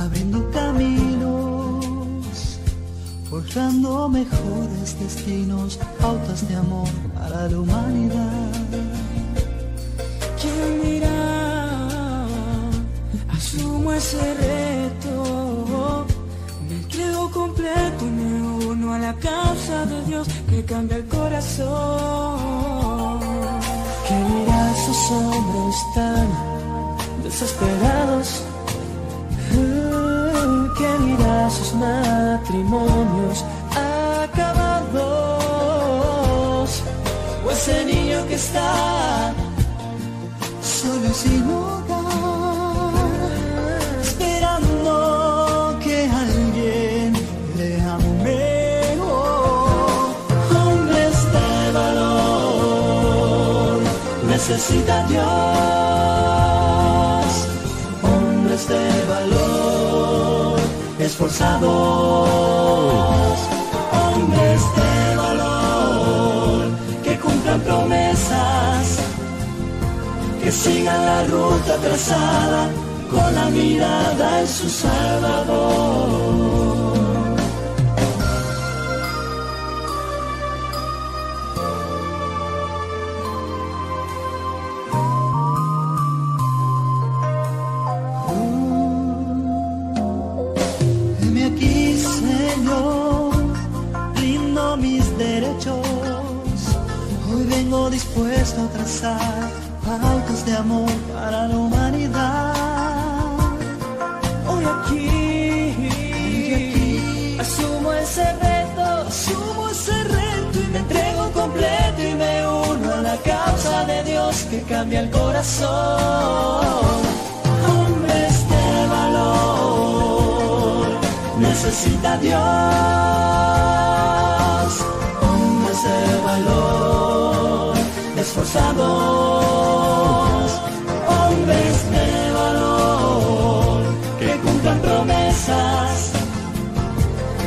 abriendo caminos, forjando mejores destinos, pautas de amor para la humanidad. ¿Quién dirá? Asumo ese reto, me entrego completo y me uno a la causa de Dios que cambia el corazón. ¿Qué dirá esos hombres tan desesperados? ¿Qué dirá sus matrimonios acabados? O ese niño que está solo y sin hogar, esperando que alguien le ame. Hombres de valor, necesita Dios. Hombres de valor, esforzados. Hombres de valor, que cumplan promesas, que sigan la ruta trazada con la mirada en su Salvador. Heme aquí, Señor, rindo mis derechos. Hoy vengo dispuesto a trazar pautas de amor para la humanidad. Hoy aquí, asumo ese reto y me entrego completo y me uno a la causa de Dios que cambia el corazón. Hombres de valor, necesita Dios. Hombres de valor, esforzados. Hombres de valor, que cumplan promesas,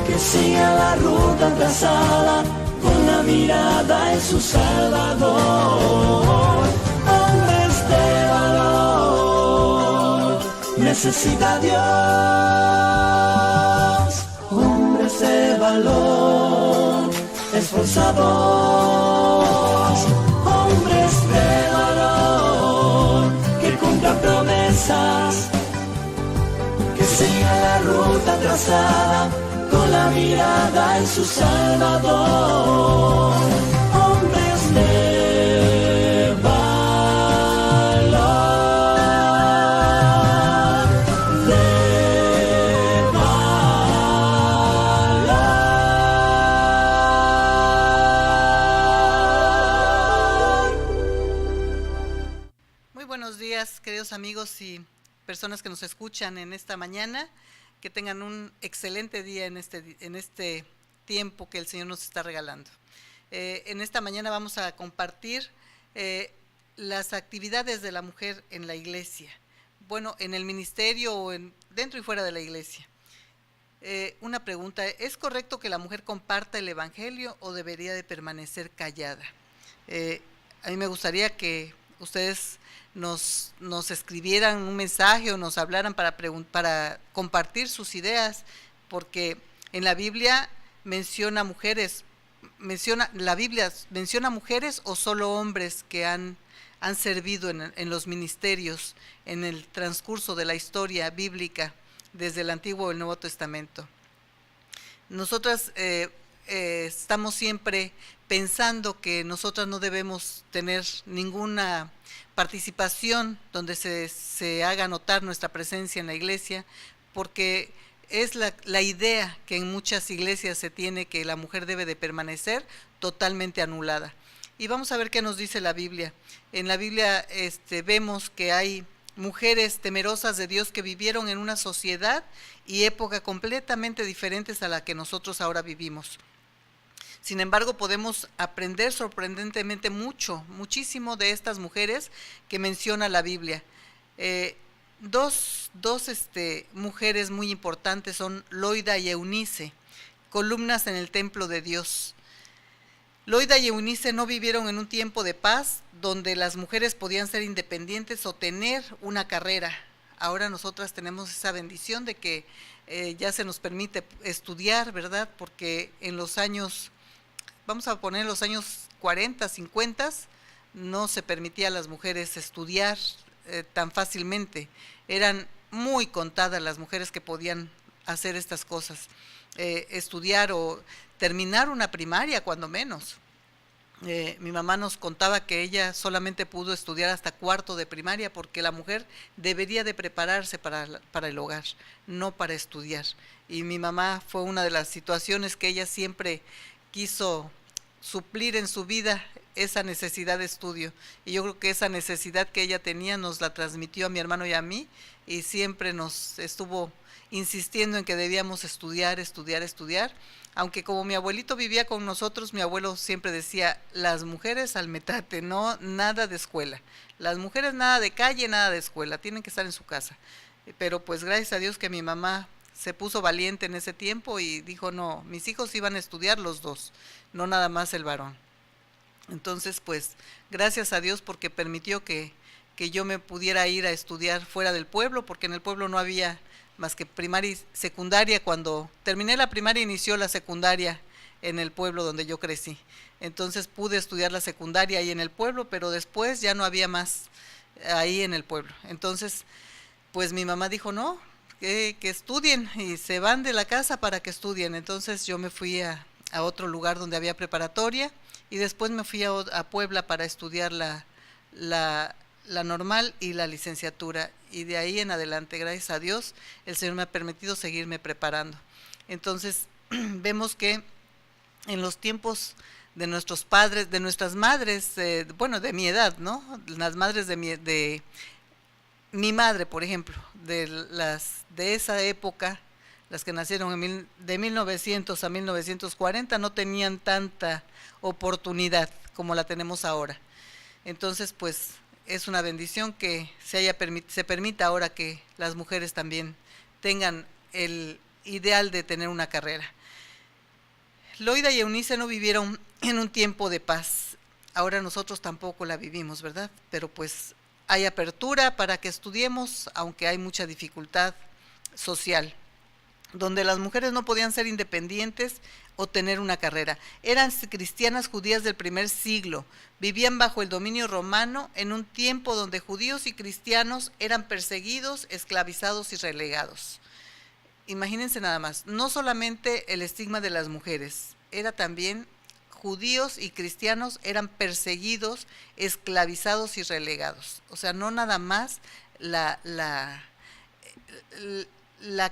que sigan la ruta trazada con la mirada en su Salvador. Hombres de valor, necesita Dios. Hombres de valor, esforzados. Hombres de valor, que cumplan promesas, que sigan la ruta trazada con la mirada en su Salvador. Hombres de valor, de valor. Muy buenos días, queridos amigos y personas que nos escuchan en esta mañana. Que tengan un excelente día en este tiempo que el Señor nos está regalando. En esta mañana vamos a compartir las actividades de la mujer en la iglesia. Bueno, en el ministerio o dentro y fuera de la iglesia. Una pregunta, ¿es correcto que la mujer comparta el evangelio o debería de permanecer callada? A mí me gustaría que ustedes nos escribieran un mensaje o nos hablaran para compartir sus ideas, porque en la Biblia menciona mujeres o solo hombres que han servido en los ministerios en el transcurso de la historia bíblica desde el Antiguo y el Nuevo Testamento. Nosotras estamos siempre pensando que nosotras no debemos tener ninguna participación donde se haga notar nuestra presencia en la iglesia, porque es la idea que en muchas iglesias se tiene, que la mujer debe de permanecer totalmente anulada. Y vamos a ver qué nos dice la Biblia. En la Biblia vemos que hay mujeres temerosas de Dios que vivieron en una sociedad y época completamente diferentes a la que nosotros ahora vivimos. Sin embargo, podemos aprender sorprendentemente muchísimo de estas mujeres que menciona la Biblia. Dos mujeres muy importantes son Loida y Eunice, columnas en el templo de Dios. Loida y Eunice no vivieron en un tiempo de paz donde las mujeres podían ser independientes o tener una carrera ahora nosotras tenemos esa bendición de que ya se nos permite estudiar, ¿verdad? Porque en los años, vamos a poner los años 40, 50, no se permitía a las mujeres estudiar tan fácilmente. Eran muy contadas las mujeres que podían hacer estas cosas, estudiar o terminar una primaria cuando menos. Mi mamá nos contaba que ella solamente pudo estudiar hasta cuarto de primaria porque la mujer debería de prepararse para el hogar, no para estudiar. Y mi mamá fue una de las situaciones que ella siempre quiso suplir en su vida, esa necesidad de estudio. Y yo creo que esa necesidad que ella tenía nos la transmitió a mi hermano y a mí, y siempre nos estuvo insistiendo en que debíamos estudiar, estudiar, estudiar. Aunque como mi abuelito vivía con nosotros, mi abuelo siempre decía, las mujeres al metate, no, nada de escuela. Las mujeres nada de calle, nada de escuela, tienen que estar en su casa. Pero pues gracias a Dios que mi mamá se puso valiente en ese tiempo y dijo, no, mis hijos iban a estudiar los dos, no nada más el varón. Entonces pues gracias a Dios porque permitió que yo me pudiera ir a estudiar fuera del pueblo, porque en el pueblo no había más que primaria y secundaria. Cuando terminé la primaria inició la secundaria en el pueblo donde yo crecí. Entonces pude estudiar la secundaria ahí en el pueblo, pero después ya no había más ahí en el pueblo. Entonces, pues mi mamá dijo, no, que estudien, y se van de la casa para que estudien. Entonces yo me fui a otro lugar donde había preparatoria, y después me fui a Puebla para estudiar la normal y la licenciatura, y de ahí en adelante, gracias a Dios, el Señor me ha permitido seguirme preparando. Entonces vemos que en los tiempos de nuestros padres, de nuestras madres, bueno, de mi edad, ¿no? Las madres de mi madre, por ejemplo, de esa época, las que nacieron de 1900 a 1940, no tenían tanta oportunidad como la tenemos ahora. Entonces, pues es una bendición que se permita ahora que las mujeres también tengan el ideal de tener una carrera. Loida y Eunice no vivieron en un tiempo de paz. Ahora nosotros tampoco la vivimos, ¿verdad? Pero pues hay apertura para que estudiemos, aunque hay mucha dificultad social, donde las mujeres no podían ser independientes o tener una carrera. Eran cristianas judías del primer siglo, vivían bajo el dominio romano en un tiempo donde judíos y cristianos eran perseguidos, esclavizados y relegados. Imagínense nada más, no solamente el estigma de las mujeres, era también judíos y cristianos eran perseguidos, esclavizados y relegados. O sea, no nada más la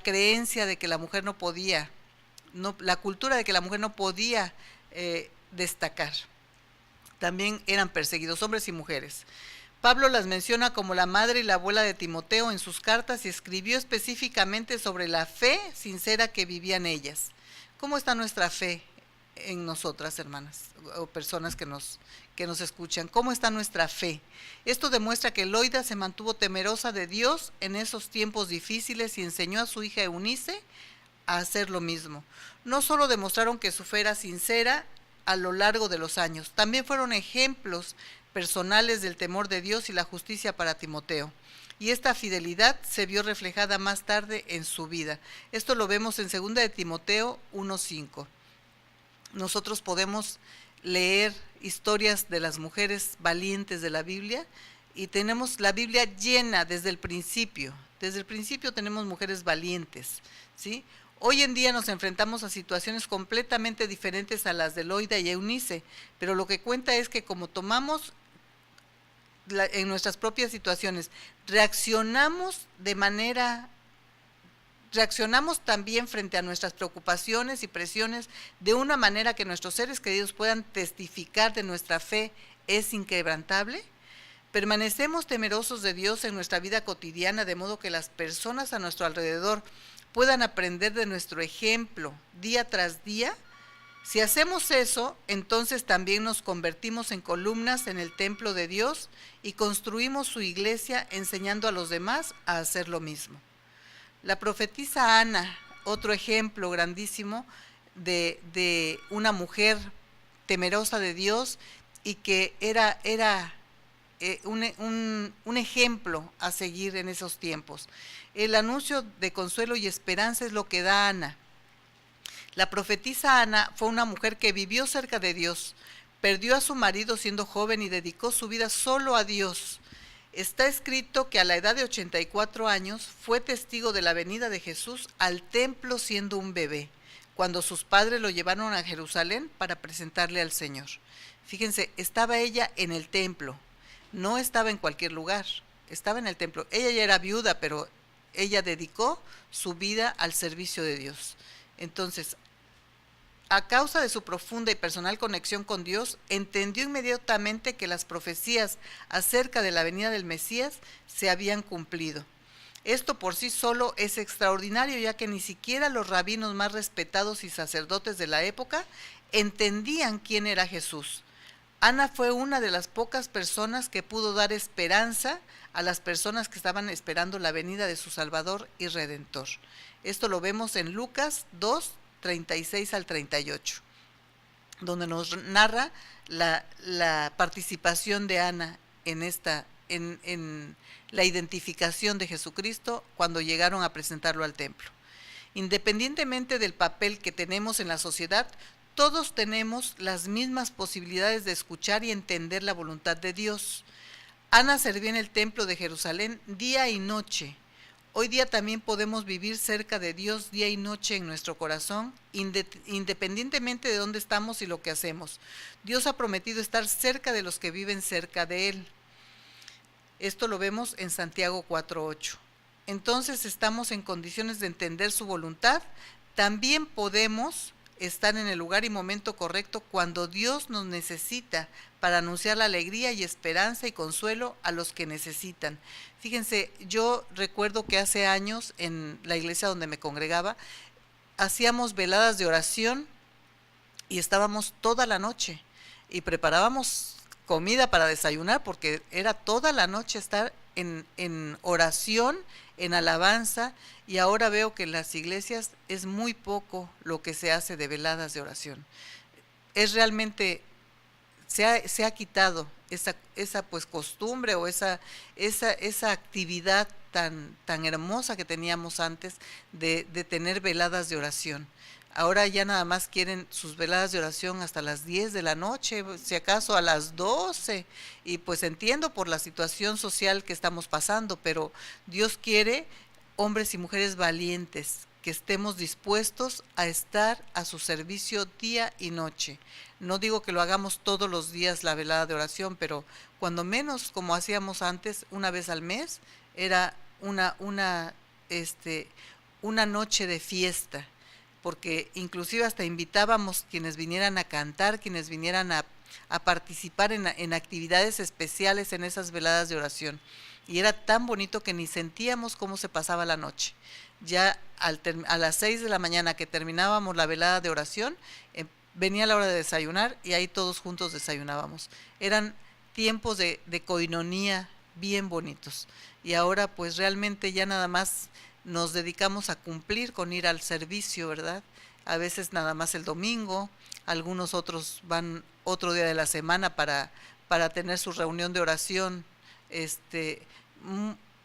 creencia de que la mujer no podía, la cultura de que la mujer no podía destacar. También eran perseguidos, hombres y mujeres. Pablo las menciona como la madre y la abuela de Timoteo en sus cartas y escribió específicamente sobre la fe sincera que vivían ellas. ¿Cómo está nuestra fe en nosotras, hermanas, o personas que nos escuchan? ¿Cómo está nuestra fe? Esto demuestra que Loida se mantuvo temerosa de Dios en esos tiempos difíciles y enseñó a su hija Eunice a hacer lo mismo. No solo demostraron que su fe era sincera a lo largo de los años, también fueron ejemplos personales del temor de Dios y la justicia para Timoteo. Y esta fidelidad se vio reflejada más tarde en su vida. Esto lo vemos en 2 de Timoteo 1:5. Nosotros podemos leer historias de las mujeres valientes de la Biblia y tenemos la Biblia llena desde el principio. Desde el principio tenemos mujeres valientes, ¿sí? Hoy en día nos enfrentamos a situaciones completamente diferentes a las de Loida y Eunice, pero lo que cuenta es que como tomamos en nuestras propias situaciones, reaccionamos también frente a nuestras preocupaciones y presiones de una manera que nuestros seres queridos puedan testificar de nuestra fe es inquebrantable. Permanecemos temerosos de Dios en nuestra vida cotidiana, de modo que las personas a nuestro alrededor puedan aprender de nuestro ejemplo día tras día. Si hacemos eso, entonces también nos convertimos en columnas en el templo de Dios y construimos su iglesia enseñando a los demás a hacer lo mismo. La profetisa Ana, otro ejemplo grandísimo de una mujer temerosa de Dios y que era un ejemplo a seguir en esos tiempos. El anuncio de consuelo y esperanza es lo que da Ana. La profetisa Ana fue una mujer que vivió cerca de Dios, perdió a su marido siendo joven y dedicó su vida solo a Dios. Está escrito que a la edad de 84 años fue testigo de la venida de Jesús al templo siendo un bebé, cuando sus padres lo llevaron a Jerusalén para presentarle al Señor. Fíjense, estaba ella en el templo, no estaba en cualquier lugar, estaba en el templo. Ella ya era viuda, pero ella dedicó su vida al servicio de Dios. Entonces, a causa de su profunda y personal conexión con Dios, entendió inmediatamente que las profecías acerca de la venida del Mesías se habían cumplido. Esto por sí solo es extraordinario, ya que ni siquiera los rabinos más respetados y sacerdotes de la época entendían quién era Jesús. Ana fue una de las pocas personas que pudo dar esperanza a las personas que estaban esperando la venida de su Salvador y Redentor. Esto lo vemos en Lucas 2, 36 al 38, donde nos narra la participación de Ana en la identificación de Jesucristo cuando llegaron a presentarlo al templo. Independientemente del papel que tenemos en la sociedad, todos tenemos las mismas posibilidades de escuchar y entender la voluntad de Dios. Ana servía en el templo de Jerusalén día y noche. Hoy día también podemos vivir cerca de Dios día y noche en nuestro corazón, independientemente de dónde estamos y lo que hacemos. Dios ha prometido estar cerca de los que viven cerca de Él. Esto lo vemos en Santiago 4:8. Entonces estamos en condiciones de entender su voluntad. También podemos estar en el lugar y momento correcto cuando Dios nos necesita para anunciar la alegría y esperanza y consuelo a los que necesitan. Fíjense, yo recuerdo que hace años en la iglesia donde me congregaba, hacíamos veladas de oración y estábamos toda la noche y preparábamos comida para desayunar porque era toda la noche estar en oración, en alabanza, y ahora veo que en las iglesias es muy poco lo que se hace de veladas de oración. Es realmente, se ha quitado esa pues costumbre o esa actividad tan hermosa que teníamos antes de tener veladas de oración. Ahora ya nada más quieren sus veladas de oración hasta las 10 de la noche, si acaso a las 12, y pues entiendo por la situación social que estamos pasando, pero Dios quiere hombres y mujeres valientes, que estemos dispuestos a estar a su servicio día y noche. No digo que lo hagamos todos los días la velada de oración, pero cuando menos, como hacíamos antes, una vez al mes, era una noche de fiesta, porque inclusive hasta invitábamos quienes vinieran a cantar, quienes vinieran a participar en actividades especiales en esas veladas de oración. Y era tan bonito que ni sentíamos cómo se pasaba la noche. Ya a las 6 de la mañana que terminábamos la velada de oración, venía la hora de desayunar y ahí todos juntos desayunábamos. Eran tiempos de coinonía bien bonitos. Y ahora pues realmente ya nada más nos dedicamos a cumplir con ir al servicio, ¿verdad? A veces nada más el domingo, algunos otros van otro día de la semana para tener su reunión de oración.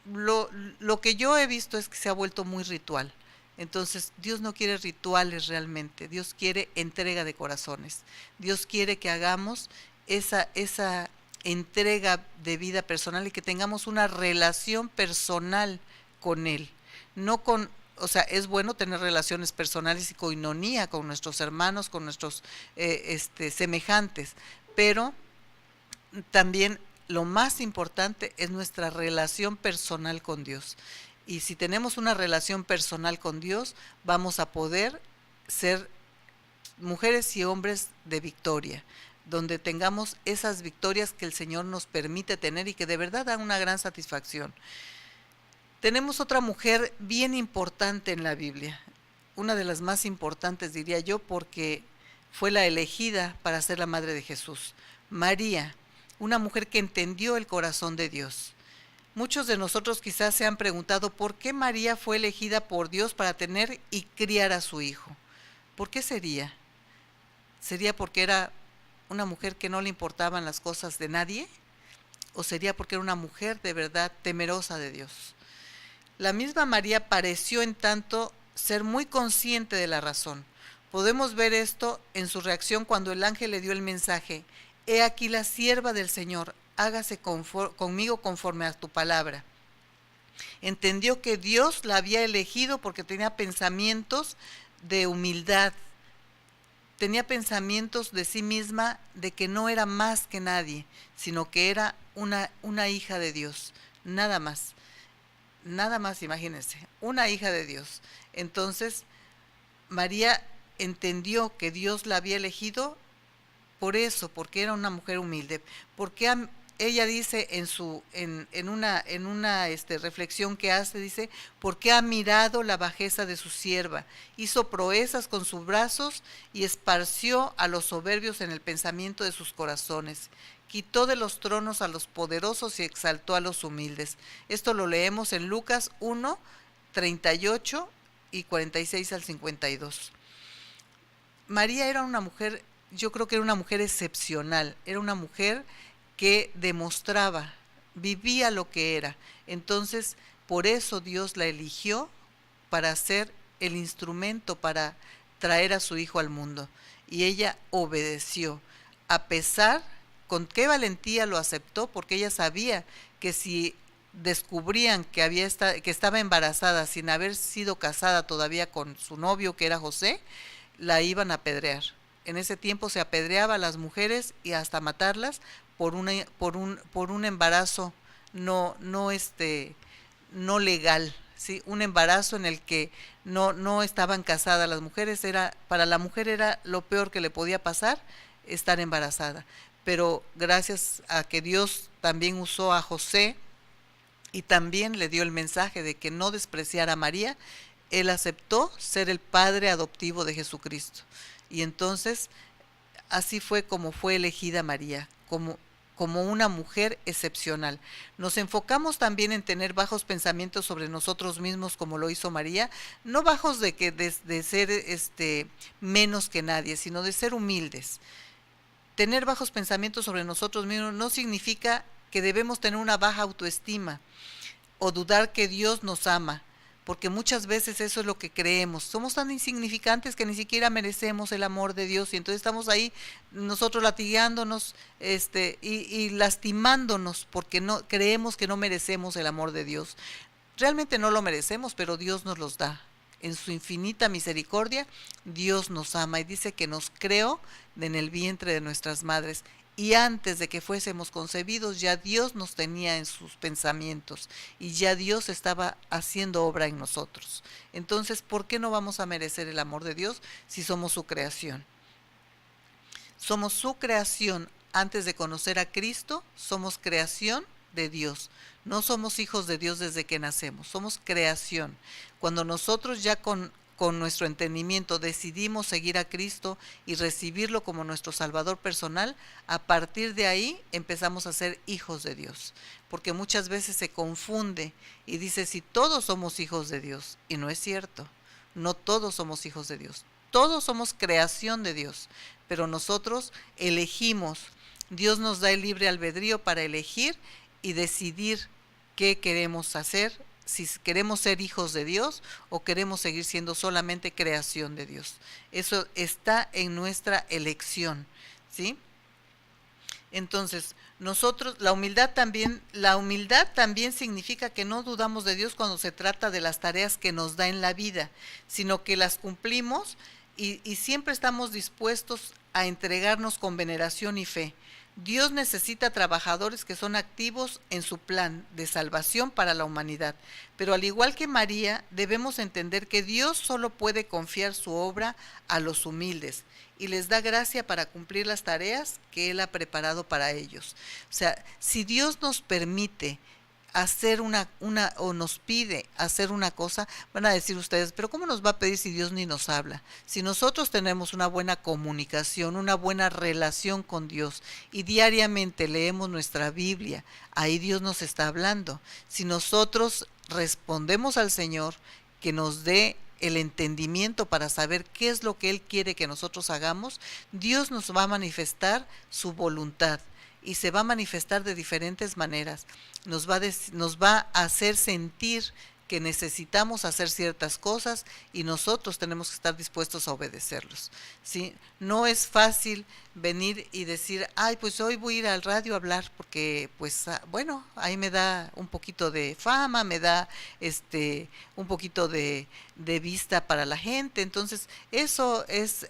Lo que yo he visto es que se ha vuelto muy ritual. Entonces Dios no quiere rituales realmente, Dios quiere entrega de corazones. Dios quiere que hagamos esa entrega de vida personal y que tengamos una relación personal con Él. Es bueno tener relaciones personales y coinonía con nuestros hermanos, con nuestros semejantes, pero también lo más importante es nuestra relación personal con Dios. Y si tenemos una relación personal con Dios, vamos a poder ser mujeres y hombres de victoria, donde tengamos esas victorias que el Señor nos permite tener y que de verdad dan una gran satisfacción. Tenemos otra mujer bien importante en la Biblia, una de las más importantes diría yo, porque fue la elegida para ser la madre de Jesús, María, una mujer que entendió el corazón de Dios. Muchos de nosotros quizás se han preguntado por qué María fue elegida por Dios para tener y criar a su hijo. ¿Por qué sería? ¿Sería porque era una mujer que no le importaban las cosas de nadie? o sería porque era una mujer de verdad temerosa de Dios. La misma María pareció en tanto ser muy consciente de la razón. Podemos ver esto en su reacción cuando el ángel le dio el mensaje: he aquí la sierva del Señor, hágase conmigo conforme a tu palabra. Entendió que Dios la había elegido porque tenía pensamientos de humildad, tenía pensamientos de sí misma, de que no era más que nadie, sino que era una hija de Dios, nada más, imagínense, una hija de Dios. Entonces, María entendió que Dios la había elegido por eso, porque era una mujer humilde, porque ella dice en una reflexión que hace, dice: porque ha mirado la bajeza de su sierva, hizo proezas con sus brazos y esparció a los soberbios en el pensamiento de sus corazones, quitó de los tronos a los poderosos y exaltó a los humildes. Esto lo leemos en Lucas 1, 38 y 46 al 52. María era una mujer, yo creo que era una mujer excepcional, era una mujer que demostraba, vivía lo que era. Entonces, por eso Dios la eligió para ser el instrumento para traer a su hijo al mundo. Y ella obedeció, a pesar, con qué valentía lo aceptó, porque ella sabía que si descubrían que estaba embarazada sin haber sido casada todavía con su novio, que era José, la iban a apedrear. En ese tiempo se apedreaba a las mujeres y hasta matarlas por un embarazo no legal, ¿sí? Un embarazo en el que no estaban casadas las mujeres. Para la mujer era lo peor que le podía pasar, estar embarazada. Pero gracias a que Dios también usó a José y también le dio el mensaje de que no despreciara a María, él aceptó ser el padre adoptivo de Jesucristo. Y entonces así fue como fue elegida María, como una mujer excepcional. Nos enfocamos también en tener bajos pensamientos sobre nosotros mismos, como lo hizo María, no bajos de ser menos que nadie, sino de ser humildes. Tener bajos pensamientos sobre nosotros mismos no significa que debemos tener una baja autoestima o dudar que Dios nos ama, porque muchas veces eso es lo que creemos. Somos tan insignificantes que ni siquiera merecemos el amor de Dios, y entonces estamos ahí nosotros latigándonos y lastimándonos porque no creemos que no merecemos el amor de Dios. Realmente no lo merecemos, pero Dios nos los da. En su infinita misericordia, Dios nos ama y dice que nos creó en el vientre de nuestras madres. Y antes de que fuésemos concebidos, ya Dios nos tenía en sus pensamientos y ya Dios estaba haciendo obra en nosotros. Entonces, ¿por qué no vamos a merecer el amor de Dios si somos su creación? Somos su creación. Antes de conocer a Cristo, somos creación de Dios. No somos hijos de Dios desde que nacemos, somos creación. Cuando nosotros ya con nuestro entendimiento decidimos seguir a Cristo y recibirlo como nuestro Salvador personal, a partir de ahí empezamos a ser hijos de Dios. Porque muchas veces se confunde y dice si todos somos hijos de Dios, y no es cierto, no todos somos hijos de Dios, todos somos creación de Dios, pero nosotros elegimos. Dios nos da el libre albedrío para elegir y decidir qué queremos hacer, si queremos ser hijos de Dios o queremos seguir siendo solamente creación de Dios. Eso está en nuestra elección, ¿sí? Entonces, nosotros, la humildad también significa que no dudamos de Dios cuando se trata de las tareas que nos da en la vida, sino que las cumplimos y siempre estamos dispuestos a entregarnos con veneración y fe. Dios necesita trabajadores que son activos en su plan de salvación para la humanidad, pero al igual que María, debemos entender que Dios solo puede confiar su obra a los humildes y les da gracia para cumplir las tareas que Él ha preparado para ellos. O sea, si Dios nos permite hacer o nos pide hacer una cosa, van a decir ustedes, pero ¿cómo nos va a pedir si Dios ni nos habla? Si nosotros tenemos una buena comunicación, una buena relación con Dios y diariamente leemos nuestra Biblia, ahí Dios nos está hablando. Si nosotros respondemos al Señor, que nos dé el entendimiento para saber qué es lo que Él quiere que nosotros hagamos, Dios nos va a manifestar su voluntad. y se va a manifestar de diferentes maneras. Nos va a hacer sentir que necesitamos hacer ciertas cosas y nosotros tenemos que estar dispuestos a obedecerlos, ¿sí? No es fácil venir y decir, ay, pues hoy voy a ir al radio a hablar porque, pues, bueno, ahí me da un poquito de fama, me da un poquito de vista para la gente, entonces eso es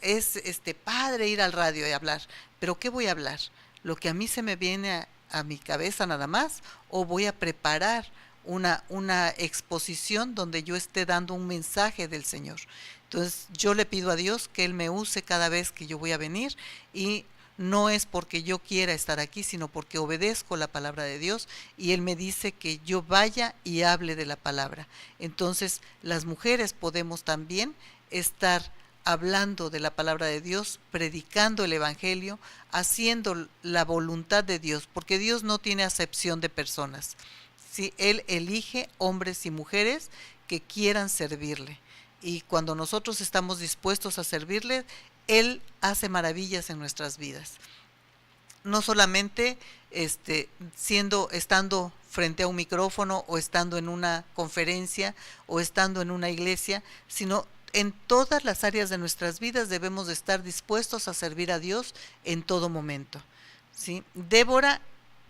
padre ir al radio y hablar, pero ¿qué voy a hablar? ¿Lo que a mí se me viene a mi cabeza nada más o voy a preparar una exposición donde yo esté dando un mensaje del Señor? Entonces yo le pido a Dios que Él me use cada vez que yo voy a venir, y no es porque yo quiera estar aquí, sino porque obedezco la palabra de Dios y Él me dice que yo vaya y hable de la palabra. Entonces las mujeres podemos también estar hablando de la palabra de Dios, predicando el evangelio, haciendo la voluntad de Dios, porque Dios no tiene acepción de personas. Sí, Él elige hombres y mujeres que quieran servirle. Y cuando nosotros estamos dispuestos a servirle, Él hace maravillas en nuestras vidas. No solamente estando frente a un micrófono o estando en una conferencia o estando en una iglesia, sino en todas las áreas de nuestras vidas debemos de estar dispuestos a servir a Dios en todo momento, ¿sí? Débora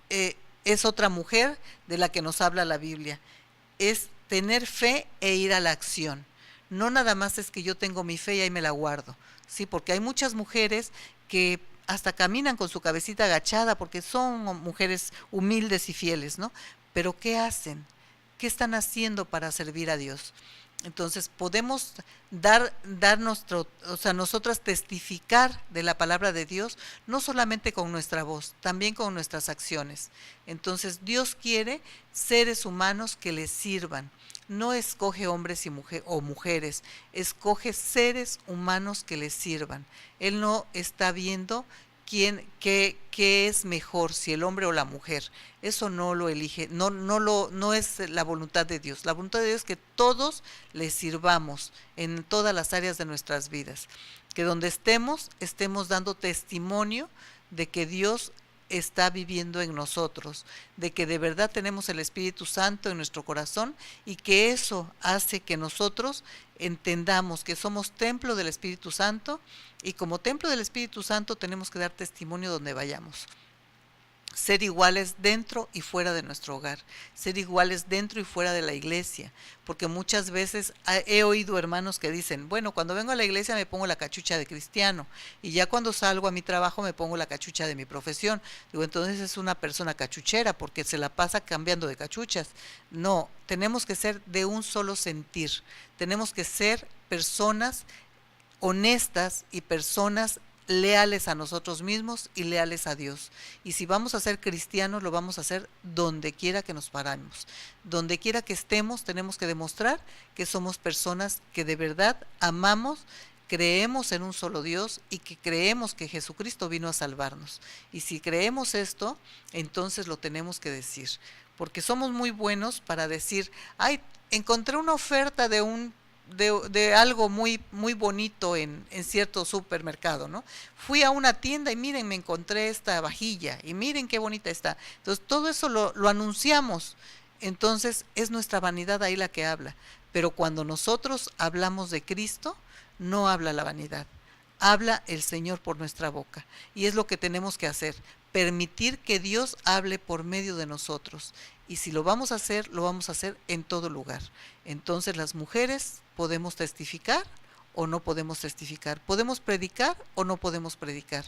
es otra mujer de la que nos habla la Biblia. Es tener fe e ir a la acción. No nada más es que yo tengo mi fe y ahí me la guardo, ¿sí? Porque hay muchas mujeres que hasta caminan con su cabecita agachada porque son mujeres humildes y fieles, ¿no? Pero ¿qué hacen? ¿Qué están haciendo para servir a Dios? Entonces podemos nosotras testificar de la palabra de Dios, no solamente con nuestra voz, también con nuestras acciones. Entonces Dios quiere seres humanos que le sirvan. No escoge hombres o mujeres, escoge seres humanos que le sirvan. Él no está viendo qué es mejor, si el hombre o la mujer. Eso no lo elige, no es la voluntad de Dios. La voluntad de Dios es que todos le sirvamos en todas las áreas de nuestras vidas. Que donde estemos dando testimonio de que Dios está viviendo en nosotros, de que de verdad tenemos el Espíritu Santo en nuestro corazón, y que eso hace que nosotros entendamos que somos templo del Espíritu Santo, y como templo del Espíritu Santo tenemos que dar testimonio donde vayamos. Ser iguales dentro y fuera de nuestro hogar, ser iguales dentro y fuera de la iglesia, porque muchas veces he oído hermanos que dicen, bueno, cuando vengo a la iglesia me pongo la cachucha de cristiano, y ya cuando salgo a mi trabajo me pongo la cachucha de mi profesión. Digo, entonces es una persona cachuchera porque se la pasa cambiando de cachuchas. No, tenemos que ser de un solo sentir, tenemos que ser personas honestas y personas leales a nosotros mismos y leales a Dios. Y si vamos a ser cristianos, lo vamos a hacer donde quiera que nos paramos. Donde quiera que estemos, tenemos que demostrar que somos personas que de verdad amamos, creemos en un solo Dios y que creemos que Jesucristo vino a salvarnos. Y si creemos esto, entonces lo tenemos que decir. Porque somos muy buenos para decir, ay, encontré una oferta de algo muy, muy bonito en cierto supermercado, ¿no? Fui a una tienda y miren, me encontré esta vajilla y miren qué bonita está. Entonces todo eso lo anunciamos. Entonces es nuestra vanidad ahí la que habla. Pero cuando nosotros hablamos de Cristo, no habla la vanidad, habla el Señor por nuestra boca. Y es lo que tenemos que hacer, permitir que Dios hable por medio de nosotros. Y si lo vamos a hacer en todo lugar. Entonces las mujeres podemos testificar o no podemos testificar, podemos predicar o no podemos predicar.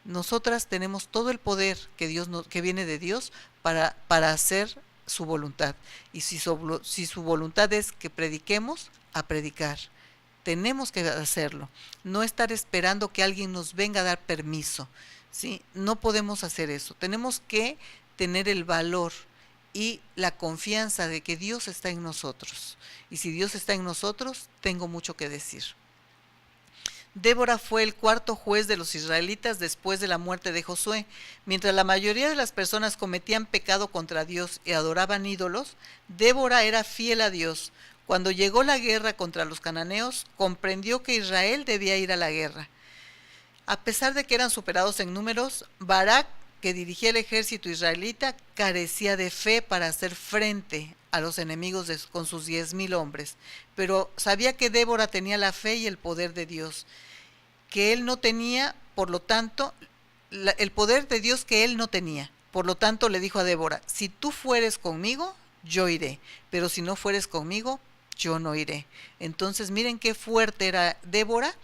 Nosotras tenemos todo el poder que viene de Dios para hacer su voluntad. Y si su voluntad es que prediquemos, a predicar. Tenemos que hacerlo, no estar esperando que alguien nos venga a dar permiso, ¿sí? No podemos hacer eso. Tenemos que tener el valor y la confianza de que Dios está en nosotros. Y si Dios está en nosotros, tengo mucho que decir. Débora fue el cuarto juez de los israelitas después de la muerte de Josué. Mientras la mayoría de las personas cometían pecado contra Dios y adoraban ídolos, Débora era fiel a Dios. Cuando llegó la guerra contra los cananeos, comprendió que Israel debía ir a la guerra. A pesar de que eran superados en números, Barak que dirigía el ejército israelita, carecía de fe para hacer frente a los enemigos con sus 10,000 hombres, pero sabía que Débora tenía la fe y el poder de Dios, que él no tenía, por lo tanto, el poder de Dios que él no tenía. Por lo tanto, le dijo a Débora, si tú fueres conmigo, yo iré, pero si no fueres conmigo, yo no iré. Entonces, miren qué fuerte era Débora,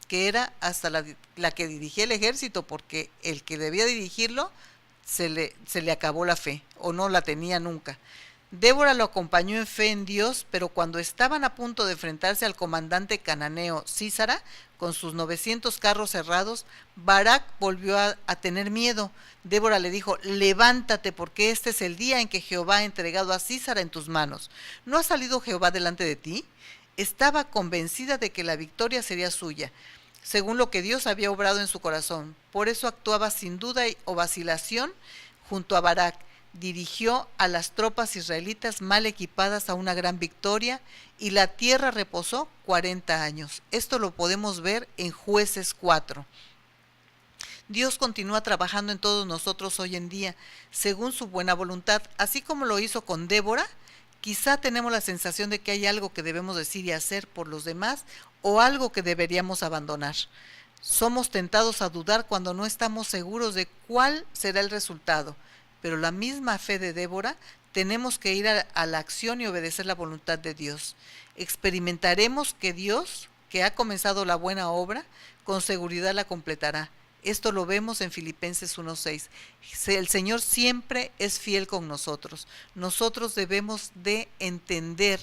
que era hasta la que dirigía el ejército, porque el que debía dirigirlo se le acabó la fe, o no la tenía nunca. Débora lo acompañó en fe en Dios, pero cuando estaban a punto de enfrentarse al comandante cananeo Sísara, con sus 900 carros cerrados, Barak volvió a tener miedo. Débora le dijo, levántate, porque este es el día en que Jehová ha entregado a Sísara en tus manos. ¿No ha salido Jehová delante de ti? Estaba convencida de que la victoria sería suya, según lo que Dios había obrado en su corazón. Por eso actuaba sin duda o vacilación junto a Barak. Dirigió a las tropas israelitas mal equipadas a una gran victoria, y la tierra reposó 40 años. Esto lo podemos ver en Jueces 4. Dios continúa trabajando en todos nosotros hoy en día, según su buena voluntad, así como lo hizo con Débora. Quizá tenemos la sensación de que hay algo que debemos decir y hacer por los demás, o algo que deberíamos abandonar. Somos tentados a dudar cuando no estamos seguros de cuál será el resultado, pero la misma fe de Débora, tenemos que ir a la acción y obedecer la voluntad de Dios. Experimentaremos que Dios, que ha comenzado la buena obra, con seguridad la completará. Esto lo vemos en Filipenses 1:6. El Señor siempre es fiel con nosotros. Nosotros debemos de entender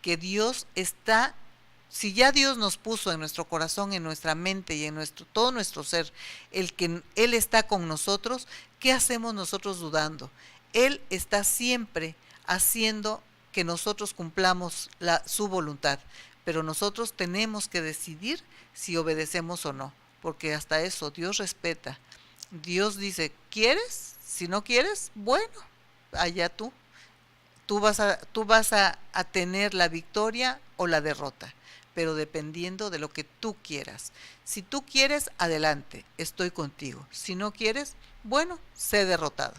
que Dios está, si ya Dios nos puso en nuestro corazón, en nuestra mente y en todo nuestro ser, el que Él está con nosotros, ¿qué hacemos nosotros dudando? Él está siempre haciendo que nosotros cumplamos su voluntad, pero nosotros tenemos que decidir si obedecemos o no, porque hasta eso Dios respeta. Dios dice, ¿quieres? Si no quieres, bueno, allá tú. Tú vas a tener la victoria o la derrota, pero dependiendo de lo que tú quieras. Si tú quieres, adelante, estoy contigo. Si no quieres, bueno, sé derrotado,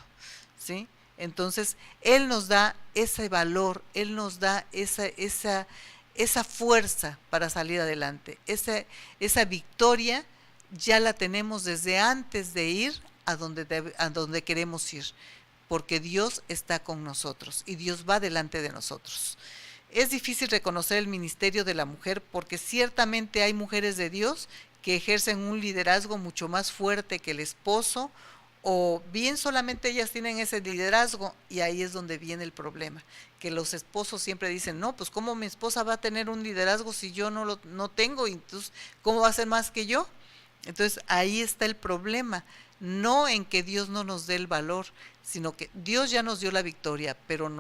¿sí? Entonces, Él nos da ese valor, Él nos da esa fuerza para salir adelante. Esa victoria ya la tenemos desde antes de ir a donde queremos ir, porque Dios está con nosotros y Dios va delante de nosotros. Es difícil reconocer el ministerio de la mujer, porque ciertamente hay mujeres de Dios que ejercen un liderazgo mucho más fuerte que el esposo, o bien solamente ellas tienen ese liderazgo, y ahí es donde viene el problema, que los esposos siempre dicen, no, pues ¿cómo mi esposa va a tener un liderazgo si yo no tengo? Entonces, ¿cómo va a ser más que yo? Entonces ahí está el problema, no en que Dios no nos dé el valor, sino que Dios ya nos dio la victoria, pero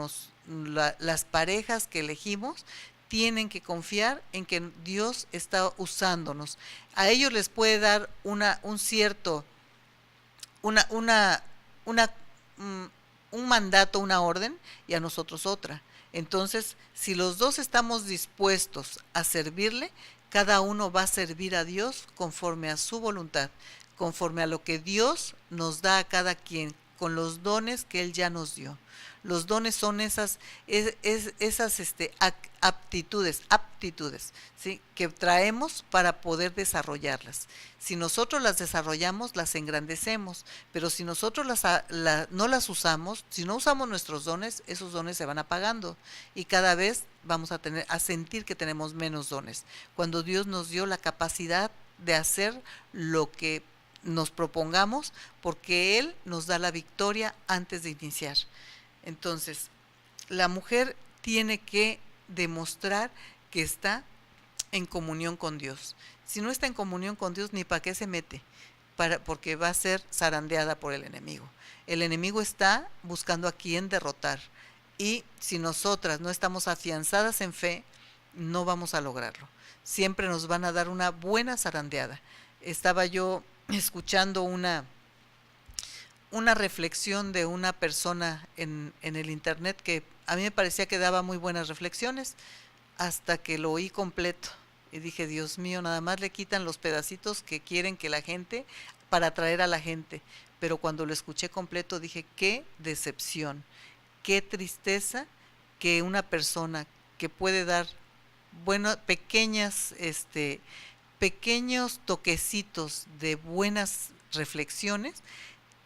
las parejas que elegimos tienen que confiar en que Dios está usándonos. A ellos les puede dar un mandato, una orden, y a nosotros otra. Entonces, si los dos estamos dispuestos a servirle, cada uno va a servir a Dios conforme a su voluntad, conforme a lo que Dios nos da a cada quien, con los dones que Él ya nos dio. Los dones son esas aptitudes, ¿sí?, que traemos para poder desarrollarlas. Si nosotros las desarrollamos, las engrandecemos, pero si nosotros no las usamos, si no usamos nuestros dones, esos dones se van apagando y cada vez vamos a sentir que tenemos menos dones, cuando Dios nos dio la capacidad de hacer lo que nos propongamos, porque Él nos da la victoria antes de iniciar. Entonces, la mujer tiene que demostrar que está en comunión con Dios. Si no está en comunión con Dios, ni para qué se mete, porque va a ser zarandeada por el enemigo. El enemigo está buscando a quién derrotar, y si nosotras no estamos afianzadas en fe, no vamos a lograrlo. Siempre nos van a dar una buena zarandeada. Estaba yo escuchando una reflexión de una persona en el internet que a mí me parecía que daba muy buenas reflexiones, hasta que lo oí completo y dije, Dios mío, nada más le quitan los pedacitos que quieren que la gente, para atraer a la gente, pero cuando lo escuché completo dije, qué decepción, qué tristeza que una persona que puede dar pequeños toquecitos de buenas reflexiones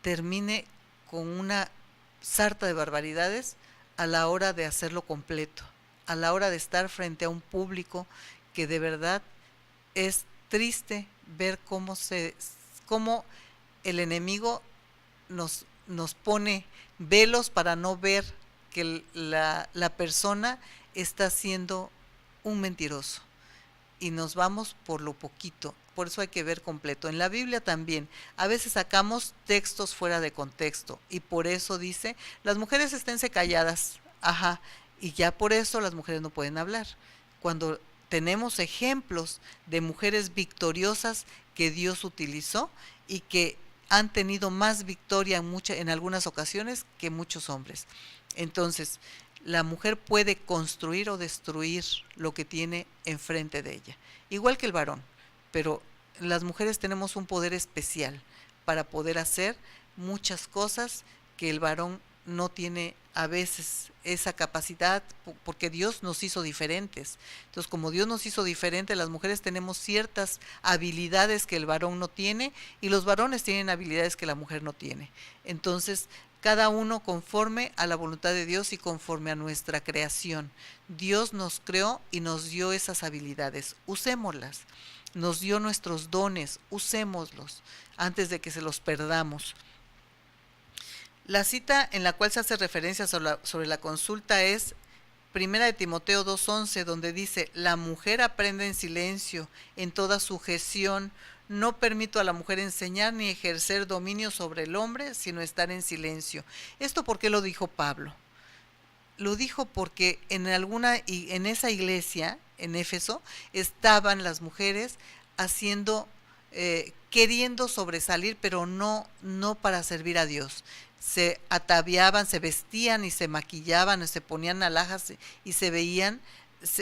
termine con una sarta de barbaridades a la hora de hacerlo completo, a la hora de estar frente a un público que de verdad es triste ver cómo el enemigo nos pone velos para no ver que la persona está siendo un mentiroso y nos vamos por lo poquito. Por eso hay que ver completo. En la Biblia también, a veces sacamos textos fuera de contexto y por eso dice, las mujeres esténse calladas, y ya por eso las mujeres no pueden hablar. Cuando tenemos ejemplos de mujeres victoriosas que Dios utilizó y que han tenido más victoria en algunas ocasiones que muchos hombres. Entonces, la mujer puede construir o destruir lo que tiene enfrente de ella, igual que el varón, pero las mujeres tenemos un poder especial para poder hacer muchas cosas que el varón no tiene a veces esa capacidad, porque Dios nos hizo diferentes. Entonces, como Dios nos hizo diferentes, las mujeres tenemos ciertas habilidades que el varón no tiene y los varones tienen habilidades que la mujer no tiene. Entonces, cada uno conforme a la voluntad de Dios y conforme a nuestra creación. Dios nos creó y nos dio esas habilidades, usémoslas. Nos dio nuestros dones, usémoslos antes de que se los perdamos. La cita en la cual se hace referencia sobre la consulta es 1 Timoteo 2:11, donde dice, la mujer aprende en silencio, en toda sujeción. No permito a la mujer enseñar ni ejercer dominio sobre el hombre, sino estar en silencio. ¿Esto por qué lo dijo Pablo? Lo dijo porque en esa iglesia, en Éfeso, estaban las mujeres queriendo sobresalir, pero no para servir a Dios. Se ataviaban, se vestían y se maquillaban, se ponían alhajas y se veían,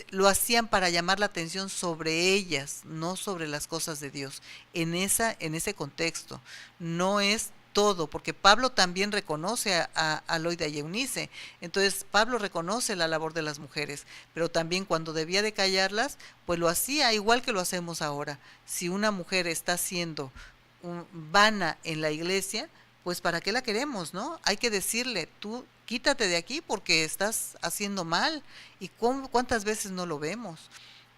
lo hacían para llamar la atención sobre ellas, no sobre las cosas de Dios. En ese contexto, no es todo, porque Pablo también reconoce a Loida y Eunice. Entonces Pablo reconoce la labor de las mujeres, pero también cuando debía de callarlas, pues lo hacía igual que lo hacemos ahora. Si una mujer está siendo vana en la iglesia, pues ¿para qué la queremos, no? Hay que decirle, tú quítate de aquí porque estás haciendo mal. ¿Y cuántas veces no lo vemos?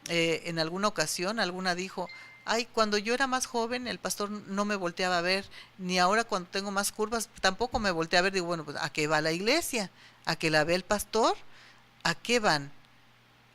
En alguna ocasión, alguna dijo, ay, cuando yo era más joven, el pastor no me volteaba a ver, ni ahora cuando tengo más curvas, tampoco me voltea a ver. Digo, bueno, pues ¿a qué va la iglesia? ¿A que la ve el pastor? ¿A qué van?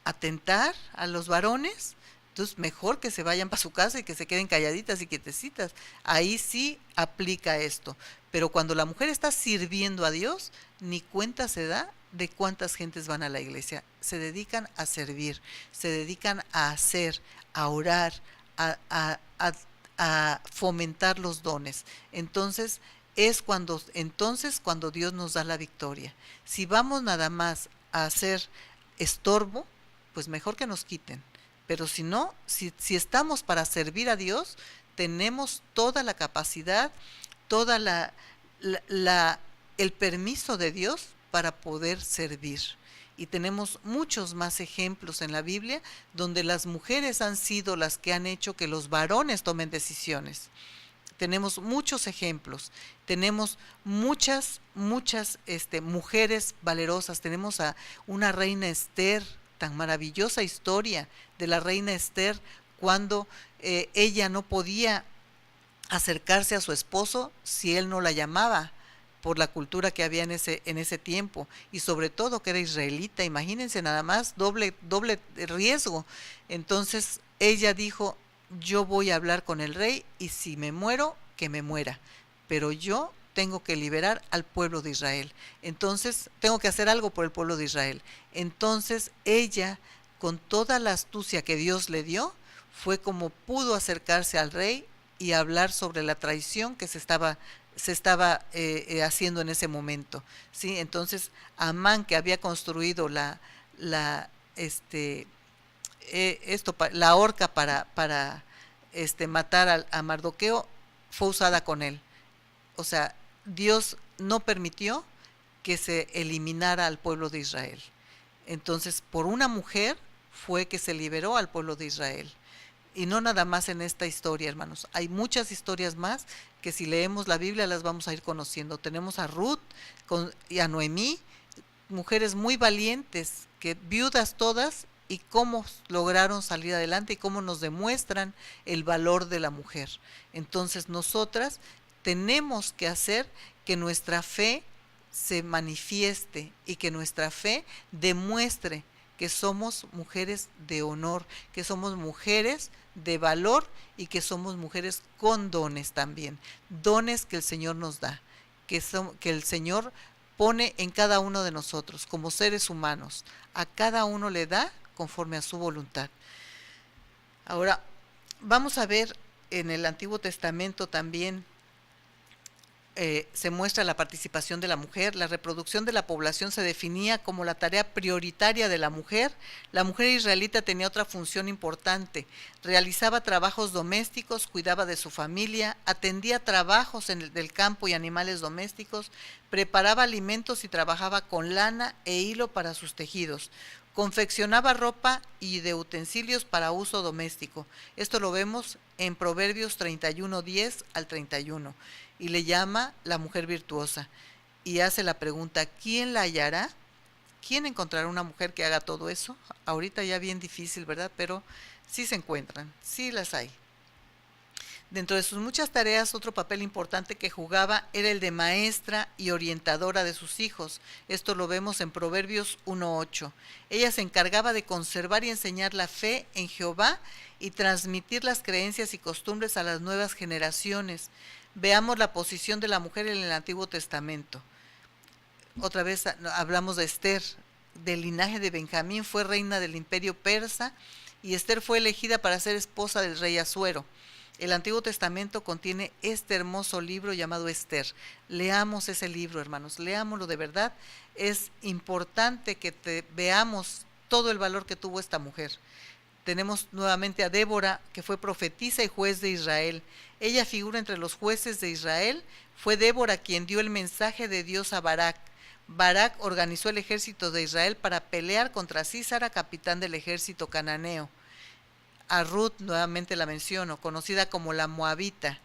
¿A tentar a los varones? Entonces, mejor que se vayan para su casa y que se queden calladitas y quietecitas. Ahí sí aplica esto. Pero cuando la mujer está sirviendo a Dios, ni cuenta se da de cuántas gentes van a la iglesia. Se dedican a servir, se dedican a hacer, a orar, a fomentar los dones. Entonces cuando Dios nos da la victoria. Si vamos nada más a hacer estorbo, pues mejor que nos quiten. Pero si no, si estamos para servir a Dios, tenemos toda la capacidad, toda el permiso de Dios para poder servir. Y tenemos muchos más ejemplos en la Biblia donde las mujeres han sido las que han hecho que los varones tomen decisiones. Tenemos muchos ejemplos, tenemos muchas mujeres valerosas. Tenemos a una reina Esther, tan maravillosa historia de la reina Esther, cuando ella no podía acercarse a su esposo si él no la llamaba, por la cultura que había en ese tiempo, y sobre todo que era israelita. Imagínense nada más, doble riesgo. Entonces ella dijo, yo voy a hablar con el rey y si me muero, que me muera, pero yo tengo que liberar al pueblo de Israel. Entonces tengo que hacer algo por el pueblo de Israel. Entonces ella, con toda la astucia que Dios le dio, fue como pudo acercarse al rey y hablar sobre la traición que se estaba haciendo en ese momento, ¿sí? Entonces Amán, que había construido la horca para matar a Mardoqueo, fue usada con él. o sea, Dios no permitió que se eliminara al pueblo de Israel. Entonces, por una mujer fue que se liberó al pueblo de Israel. Y no nada más en esta historia, hermanos. Hay muchas historias más que si leemos la Biblia las vamos a ir conociendo. Tenemos a Ruth y a Noemí, mujeres muy valientes, que viudas todas, y cómo lograron salir adelante y cómo nos demuestran el valor de la mujer. Entonces nosotras tenemos que hacer que nuestra fe se manifieste y que nuestra fe demuestre que somos mujeres de honor, que somos mujeres de valor y que somos mujeres con dones también, dones que el Señor nos da, que el Señor pone en cada uno de nosotros como seres humanos, a cada uno le da conforme a su voluntad. Ahora, vamos a ver en el Antiguo Testamento también se muestra la participación de la mujer. La reproducción de la población se definía como la tarea prioritaria de la mujer. La mujer israelita tenía otra función importante. Realizaba trabajos domésticos, cuidaba de su familia, atendía trabajos del campo y animales domésticos, preparaba alimentos y trabajaba con lana e hilo para sus tejidos. Confeccionaba ropa y de utensilios para uso doméstico. Esto lo vemos en Proverbios 31:10 al 31. Y le llama la mujer virtuosa. Y hace la pregunta, ¿quién la hallará? ¿Quién encontrará una mujer que haga todo eso? Ahorita ya bien difícil, ¿verdad? Pero sí se encuentran, sí las hay. Dentro de sus muchas tareas, otro papel importante que jugaba era el de maestra y orientadora de sus hijos. Esto lo vemos en Proverbios 1:8. Ella se encargaba de conservar y enseñar la fe en Jehová y transmitir las creencias y costumbres a las nuevas generaciones. Veamos la posición de la mujer en el Antiguo Testamento. Otra vez hablamos de Esther, del linaje de Benjamín, fue reina del imperio persa y Esther fue elegida para ser esposa del rey Asuero. El Antiguo Testamento contiene este hermoso libro llamado Esther. Leamos ese libro, hermanos, leámoslo de verdad. Es importante que veamos todo el valor que tuvo esta mujer. Tenemos nuevamente a Débora, que fue profetisa y juez de Israel. Ella figura entre los jueces de Israel. Fue Débora quien dio el mensaje de Dios a Barak. Barak organizó el ejército de Israel para pelear contra Sísara, capitán del ejército cananeo. A Ruth, nuevamente la menciono, conocida como la Moabita.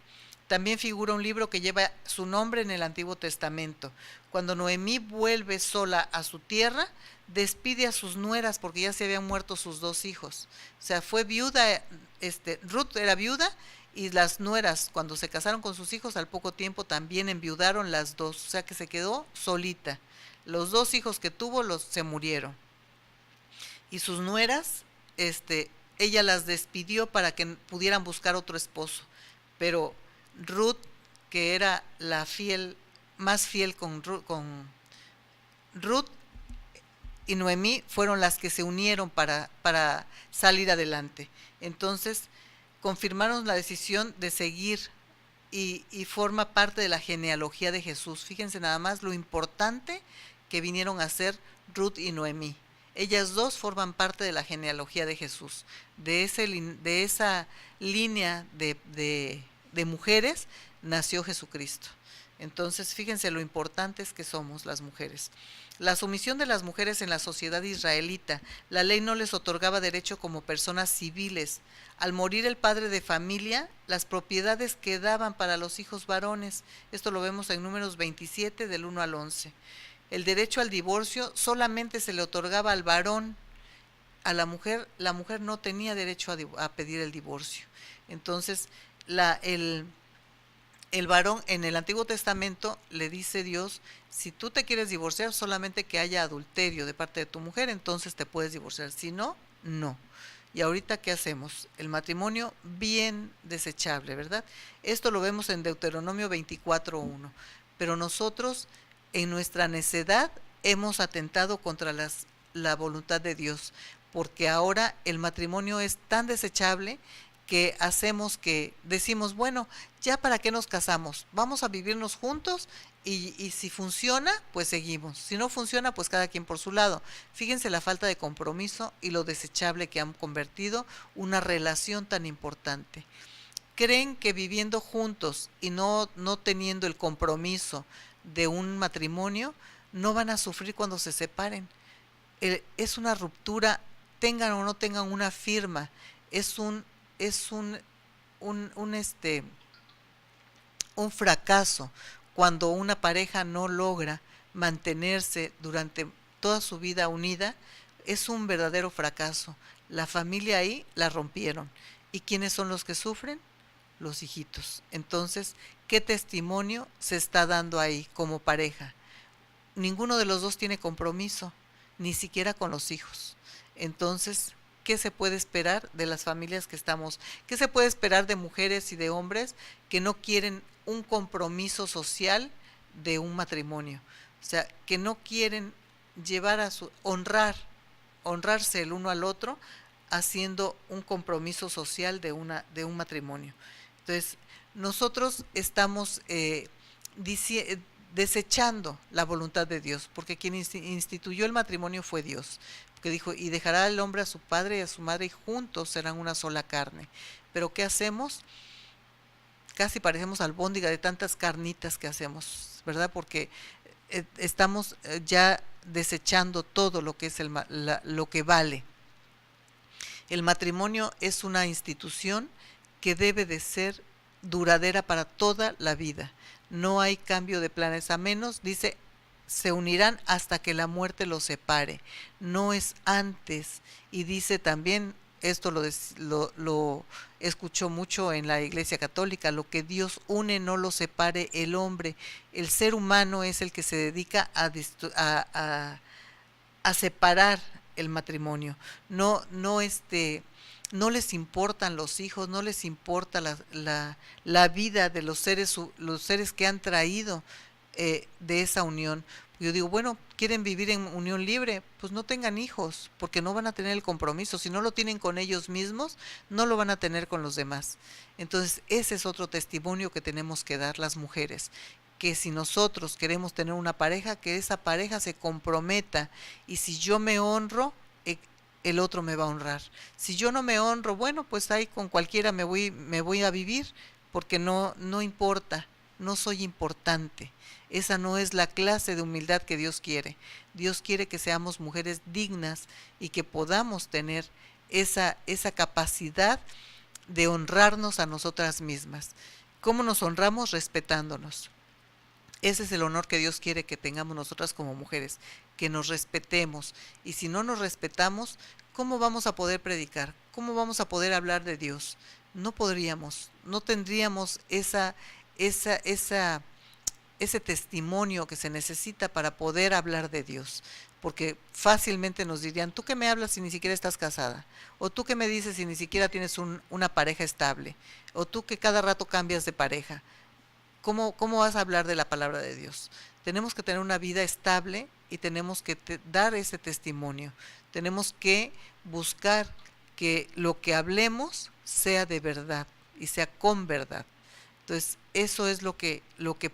También figura un libro que lleva su nombre en el Antiguo Testamento. Cuando Noemí vuelve sola a su tierra, despide a sus nueras porque ya se habían muerto sus dos hijos. O sea, fue viuda, Ruth era viuda y las nueras, cuando se casaron con sus hijos, al poco tiempo también enviudaron las dos. O sea que se quedó solita. Los dos hijos que tuvo se murieron. Y sus nueras, ella las despidió para que pudieran buscar otro esposo. Pero Ruth, que era la más fiel con Ruth y Noemí, fueron las que se unieron para salir adelante. Entonces, confirmaron la decisión de seguir y forma parte de la genealogía de Jesús. Fíjense nada más lo importante que vinieron a ser Ruth y Noemí. Ellas dos forman parte de la genealogía de Jesús. De esa línea de mujeres nació Jesucristo. Entonces, fíjense lo importantes que somos las mujeres. La sumisión de las mujeres en la sociedad israelita. La ley no les otorgaba derecho como personas civiles. Al morir el padre de familia, las propiedades quedaban para los hijos varones. Esto lo vemos en Números 27, del 1 al 11. El derecho al divorcio solamente se le otorgaba al varón. A la mujer no tenía derecho a pedir el divorcio. Entonces, el varón en el Antiguo Testamento le dice Dios, si tú te quieres divorciar, solamente que haya adulterio de parte de tu mujer, entonces te puedes divorciar. Si no, no. Y ahorita, ¿qué hacemos? El matrimonio bien desechable, ¿verdad? Esto lo vemos en Deuteronomio 24:1. Pero nosotros, en nuestra necedad, hemos atentado contra la voluntad de Dios, porque ahora el matrimonio es tan desechable que decimos, bueno, ya para qué nos casamos, vamos a vivirnos juntos y si funciona, pues seguimos, si no funciona, pues cada quien por su lado. Fíjense la falta de compromiso y lo desechable que han convertido una relación tan importante. creen que viviendo juntos y no teniendo el compromiso de un matrimonio, no van a sufrir cuando se separen. Es una ruptura, tengan o no tengan una firma, es un fracaso cuando una pareja no logra mantenerse durante toda su vida unida. Es un verdadero fracaso. La familia ahí la rompieron. ¿Y quiénes son los que sufren? Los hijitos. Entonces, ¿qué testimonio se está dando ahí como pareja? Ninguno de los dos tiene compromiso, ni siquiera con los hijos. Entonces, ¿qué se puede esperar de las familias que estamos? ¿Qué se puede esperar de mujeres y de hombres que no quieren un compromiso social de un matrimonio? O sea, que no quieren llevar a honrarse el uno al otro haciendo un compromiso social de un matrimonio. Entonces, nosotros estamos desechando la voluntad de Dios, porque quien instituyó el matrimonio fue Dios, que dijo, y dejará el hombre a su padre y a su madre, y juntos serán una sola carne. Pero ¿qué hacemos? Casi parecemos albóndiga de tantas carnitas que hacemos, ¿verdad? Porque estamos ya desechando todo lo que es lo que vale. El matrimonio es una institución que debe de ser duradera para toda la vida. No hay cambio de planes, a menos, dice, se unirán hasta que la muerte los separe. No es antes. Y dice también, esto lo escuchó mucho en la Iglesia Católica, lo que Dios une no lo separe el hombre. El ser humano es el que se dedica a separar el matrimonio. No les importan los hijos, no les importa la vida de los seres que han traído de esa unión. Yo digo, bueno, quieren vivir en unión libre, pues no tengan hijos, porque no van a tener el compromiso. Si no lo tienen con ellos mismos, no lo van a tener con los demás. Entonces, ese es otro testimonio que tenemos que dar las mujeres, que si nosotros queremos tener una pareja, que esa pareja se comprometa, y si yo me honro, el otro me va a honrar. Si yo no me honro, bueno, pues ahí con cualquiera me voy a vivir, porque no importa, no soy importante. Esa no es la clase de humildad que Dios quiere. Dios quiere que seamos mujeres dignas y que podamos tener esa capacidad de honrarnos a nosotras mismas. ¿Cómo nos honramos? Respetándonos. Ese es el honor que Dios quiere que tengamos nosotras como mujeres, que nos respetemos. Y si no nos respetamos, ¿cómo vamos a poder predicar? ¿Cómo vamos a poder hablar de Dios? No podríamos, no tendríamos ese testimonio que se necesita para poder hablar de Dios. Porque fácilmente nos dirían, ¿tú qué me hablas si ni siquiera estás casada? ¿O tú qué me dices si ni siquiera tienes una pareja estable? ¿O tú que cada rato cambias de pareja? ¿Cómo vas a hablar de la palabra de Dios? Tenemos que tener una vida estable y tenemos que dar ese testimonio. Tenemos que buscar que lo que hablemos sea de verdad y sea con verdad. Entonces, eso es lo que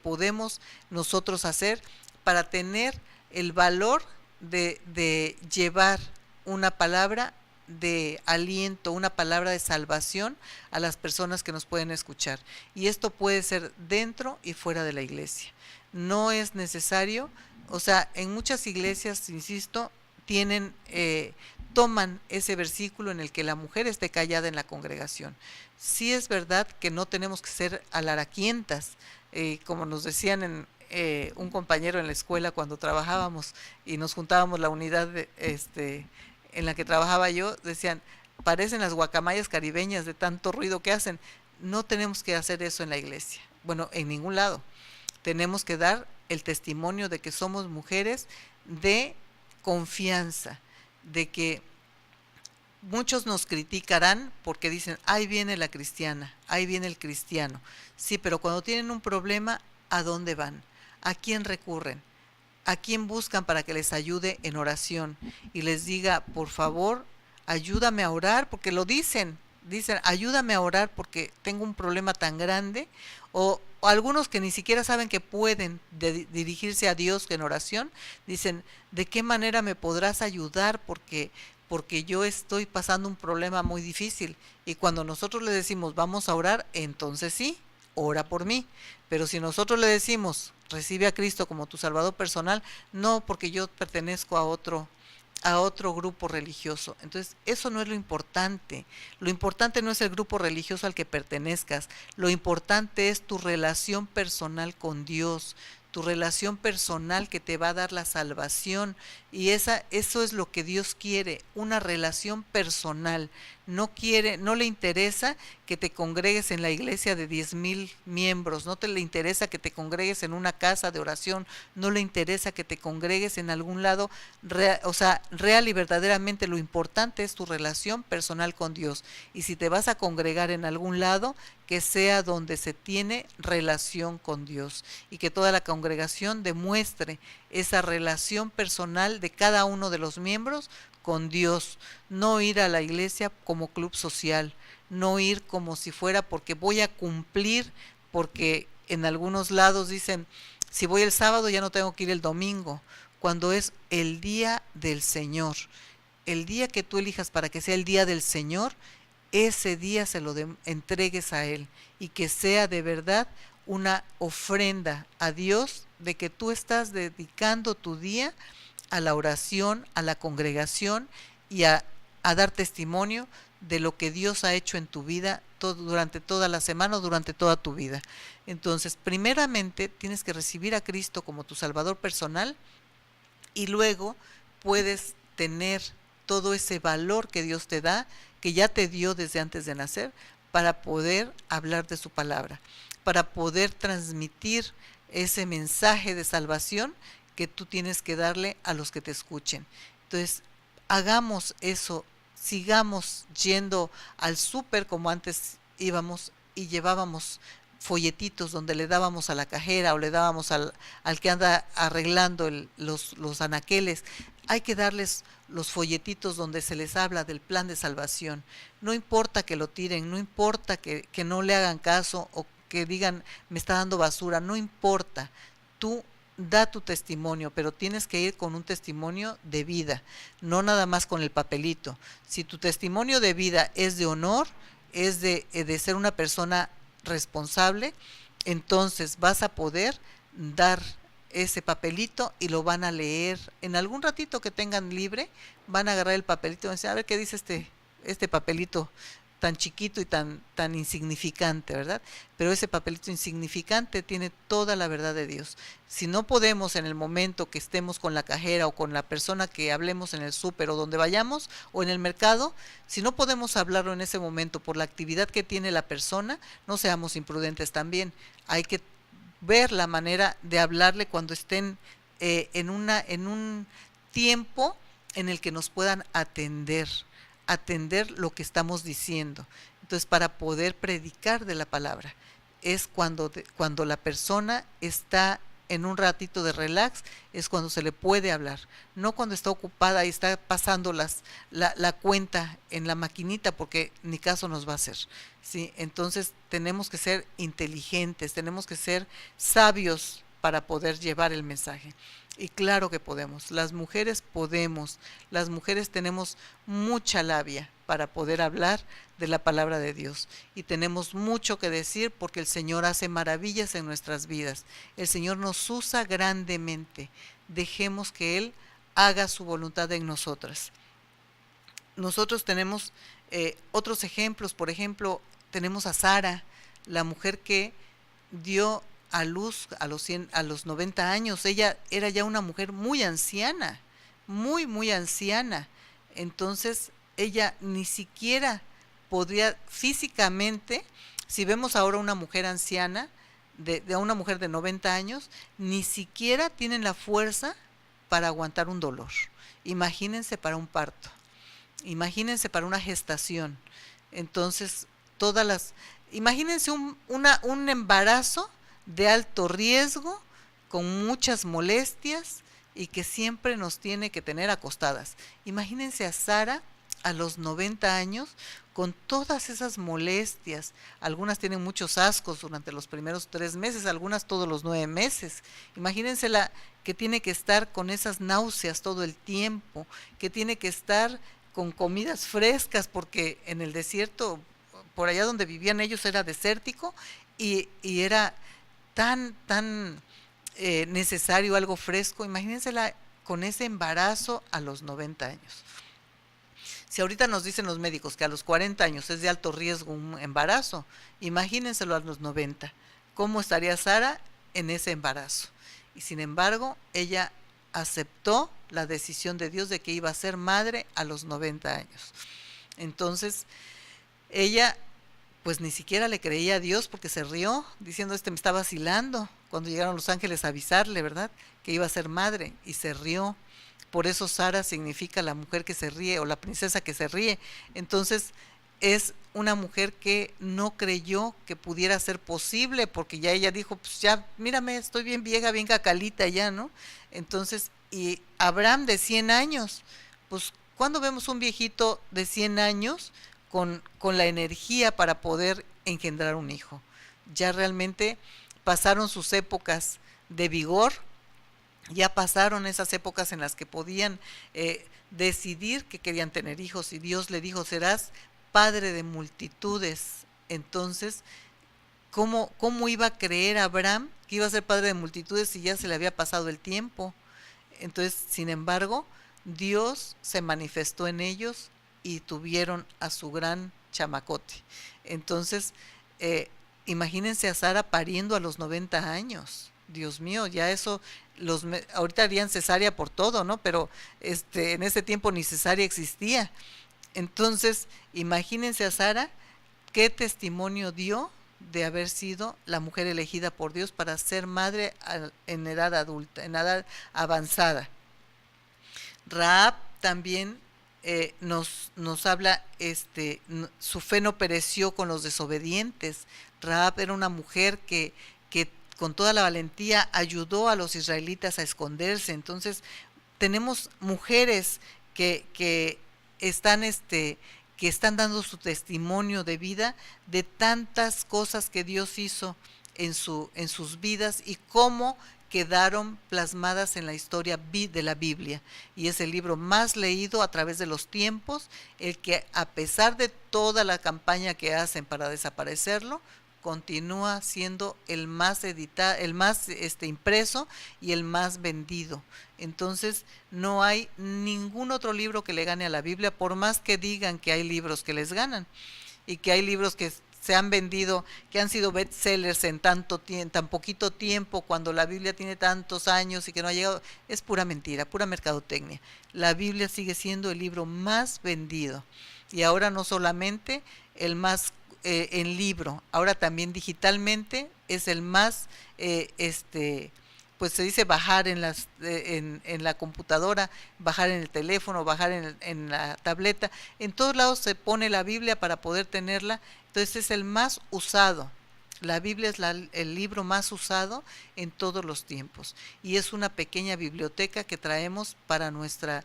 podemos nosotros hacer para tener el valor de llevar una palabra de aliento, una palabra de salvación a las personas que nos pueden escuchar. Y esto puede ser dentro y fuera de la iglesia. No es necesario, o sea, en muchas iglesias, insisto, toman ese versículo en el que la mujer esté callada en la congregación. Sí es verdad que no tenemos que ser alaraquientas, como nos decían un compañero en la escuela cuando trabajábamos y nos juntábamos la unidad en la que trabajaba yo, decían, parecen las guacamayas caribeñas de tanto ruido que hacen. No tenemos que hacer eso en la iglesia, bueno, en ningún lado. Tenemos que dar el testimonio de que somos mujeres de confianza, de que muchos nos criticarán porque dicen, ahí viene la cristiana, ahí viene el cristiano. Sí, pero cuando tienen un problema, ¿a dónde van? ¿A quién recurren? ¿A quién buscan para que les ayude en oración? Y les diga, por favor, ayúdame a orar, porque lo dicen, ayúdame a orar porque tengo un problema tan grande. O algunos que ni siquiera saben que pueden dirigirse a Dios en oración, dicen, ¿de qué manera me podrás ayudar? Porque porque yo estoy pasando un problema muy difícil. Y cuando nosotros le decimos, vamos a orar, entonces sí, ora por mí. Pero si nosotros le decimos, recibe a Cristo como tu Salvador personal, no, porque yo pertenezco a otro grupo religioso. Entonces, eso no es lo importante. Lo importante no es el grupo religioso al que pertenezcas. Lo importante es tu relación personal con Dios, tu relación personal que te va a dar la salvación. Y eso es lo que Dios quiere, una relación personal. No le interesa que te congregues en la iglesia de 10,000 miembros, no te le interesa que te congregues en una casa de oración, no le interesa que te congregues en algún lado, real y verdaderamente lo importante es tu relación personal con Dios. Y si te vas a congregar en algún lado, que sea donde se tiene relación con Dios y que toda la congregación demuestre esa relación personal de cada uno de los miembros con Dios, no ir a la iglesia como club social, no ir como si fuera porque voy a cumplir, porque en algunos lados dicen, si voy el sábado ya no tengo que ir el domingo, cuando es el día del Señor. El día que tú elijas para que sea el día del Señor, ese día se lo entregues a Él y que sea de verdad una ofrenda a Dios de que tú estás dedicando tu día a la oración, a la congregación y a dar testimonio de lo que Dios ha hecho en tu vida durante toda la semana o durante toda tu vida. Entonces, primeramente tienes que recibir a Cristo como tu Salvador personal y luego puedes tener todo ese valor que Dios te da, que ya te dio desde antes de nacer, para poder hablar de su palabra, para poder transmitir ese mensaje de salvación que tú tienes que darle a los que te escuchen. Entonces, hagamos eso, sigamos yendo al súper como antes íbamos y llevábamos folletitos donde le dábamos a la cajera o le dábamos al que anda arreglando los anaqueles. Hay que darles los folletitos donde se les habla del plan de salvación. No importa que lo tiren, no importa que no le hagan caso o que digan me está dando basura, no importa. Tú da tu testimonio, pero tienes que ir con un testimonio de vida, no nada más con el papelito. Si tu testimonio de vida es de honor, es de ser una persona responsable, entonces vas a poder dar ese papelito y lo van a leer en algún ratito que tengan libre, van a agarrar el papelito y van a decir, a ver qué dice este papelito tan chiquito y tan insignificante, ¿verdad? Pero ese papelito insignificante tiene toda la verdad de Dios. Si no podemos en el momento que estemos con la cajera o con la persona que hablemos en el súper o donde vayamos o en el mercado, si no podemos hablarlo en ese momento por la actividad que tiene la persona, no seamos imprudentes también. Hay que ver la manera de hablarle cuando estén en un tiempo en el que nos puedan atender lo que estamos diciendo. Entonces, para poder predicar de la palabra, es cuando la persona está en un ratito de relax, es cuando se le puede hablar, no cuando está ocupada y está pasando la cuenta en la maquinita, porque ni caso nos va a hacer, ¿sí? Entonces, tenemos que ser inteligentes, tenemos que ser sabios para poder llevar el mensaje. Y claro que podemos, las mujeres tenemos mucha labia para poder hablar de la palabra de Dios y tenemos mucho que decir porque el Señor hace maravillas en nuestras vidas, el Señor nos usa grandemente, dejemos que Él haga su voluntad en nosotras. Nosotros tenemos otros ejemplos, por ejemplo, tenemos a Sara, la mujer que dio a luz a los 90 años, ella era ya una mujer muy anciana, muy anciana, entonces ella ni siquiera podría físicamente, si vemos ahora una mujer anciana, de una mujer de 90 años, ni siquiera tienen la fuerza para aguantar un dolor. Imagínense para un parto, imagínense para una gestación, entonces imagínense un embarazo de alto riesgo, con muchas molestias y que siempre nos tiene que tener acostadas. Imagínense a Sara a los 90 años con todas esas molestias. Algunas tienen muchos ascos durante los primeros 3 meses, algunas todos los 9 meses. Imagínense que tiene que estar con esas náuseas todo el tiempo, que tiene que estar con comidas frescas, porque en el desierto, por allá donde vivían ellos, era desértico y era tan necesario algo fresco. Imagínensela con ese embarazo a los 90 años. Si ahorita nos dicen los médicos que a los 40 años es de alto riesgo un embarazo, imagínenselo a los 90. ¿Cómo estaría Sara en ese embarazo? Y sin embargo, ella aceptó la decisión de Dios de que iba a ser madre a los 90 años. Entonces, ella pues ni siquiera le creía a Dios, porque se rió, diciendo, me está vacilando, cuando llegaron los ángeles a avisarle, ¿verdad?, que iba a ser madre, y se rió. Por eso Sara significa la mujer que se ríe, o la princesa que se ríe. Entonces, es una mujer que no creyó que pudiera ser posible, porque ya ella dijo, pues ya, mírame, estoy bien vieja, bien cacalita ya, ¿no? Entonces, y Abraham de 100 años, pues, ¿cuándo vemos un viejito de 100 años con la energía para poder engendrar un hijo? Ya realmente pasaron sus épocas de vigor, ya pasaron esas épocas en las que podían decidir que querían tener hijos, y Dios le dijo, serás padre de multitudes. Entonces, ¿cómo iba a creer Abraham que iba a ser padre de multitudes si ya se le había pasado el tiempo? Entonces, sin embargo, Dios se manifestó en ellos y tuvieron a su gran chamacote. Entonces, imagínense a Sara pariendo a los 90 años. Dios mío, ya eso, ahorita harían cesárea por todo, ¿no? Pero en ese tiempo ni cesárea existía. Entonces, imagínense a Sara, qué testimonio dio de haber sido la mujer elegida por Dios para ser madre en edad adulta, en edad avanzada. Rahab también nos habla, su fe no pereció con los desobedientes. Rahab era una mujer que con toda la valentía ayudó a los israelitas a esconderse. Entonces, tenemos mujeres que están dando su testimonio de vida de tantas cosas que Dios hizo en sus vidas y cómo quedaron plasmadas en la historia de la Biblia. Y es el libro más leído a través de los tiempos, el que, a pesar de toda la campaña que hacen para desaparecerlo, continúa siendo el más editado, el más impreso y el más vendido. Entonces, no hay ningún otro libro que le gane a la Biblia, por más que digan que hay libros que les ganan y que hay libros que se han vendido, que han sido bestsellers en tan poquito tiempo, cuando la Biblia tiene tantos años y que no ha llegado. Es pura mentira, pura mercadotecnia. La Biblia sigue siendo el libro más vendido, y ahora no solamente el más en libro, ahora también digitalmente es el más, pues se dice bajar en la computadora, bajar en el teléfono, bajar en la tableta. En todos lados se pone la Biblia para poder tenerla. Entonces es el más usado. La Biblia es el libro más usado en todos los tiempos, y es una pequeña biblioteca que traemos para nuestra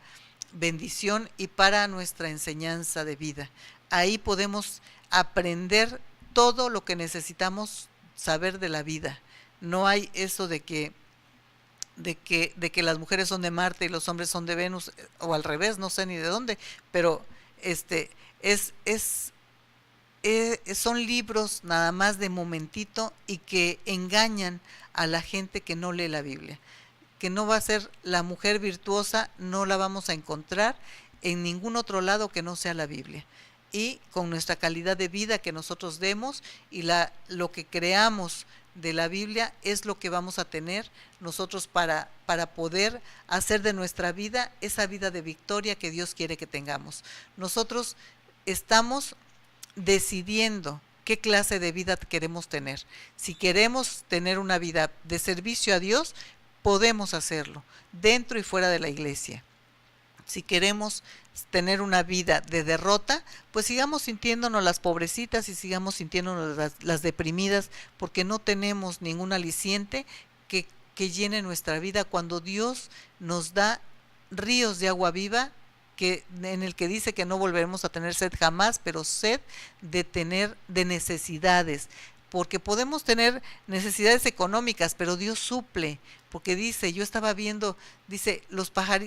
bendición y para nuestra enseñanza de vida. Ahí podemos aprender todo lo que necesitamos saber de la vida. No hay eso de que las mujeres son de Marte y los hombres son de Venus, o al revés, no sé ni de dónde, pero son libros nada más de momentito, y que engañan a la gente que no lee la Biblia. Que no va a ser la mujer virtuosa, no la vamos a encontrar en ningún otro lado que no sea la Biblia. Y con nuestra calidad de vida que nosotros demos y lo que creamos de la Biblia es lo que vamos a tener nosotros para poder hacer de nuestra vida esa vida de victoria que Dios quiere que tengamos. Nosotros estamos decidiendo qué clase de vida queremos tener. Si queremos tener una vida de servicio a Dios, podemos hacerlo dentro y fuera de la iglesia. Si queremos tener una vida de derrota, pues sigamos sintiéndonos las pobrecitas y sigamos sintiéndonos las deprimidas, porque no tenemos ningún aliciente que llene nuestra vida, cuando Dios nos da ríos de agua viva, en el que dice que no volveremos a tener sed jamás, pero sed de necesidades. Porque podemos tener necesidades económicas, pero Dios suple, porque dice, yo estaba viendo, dice,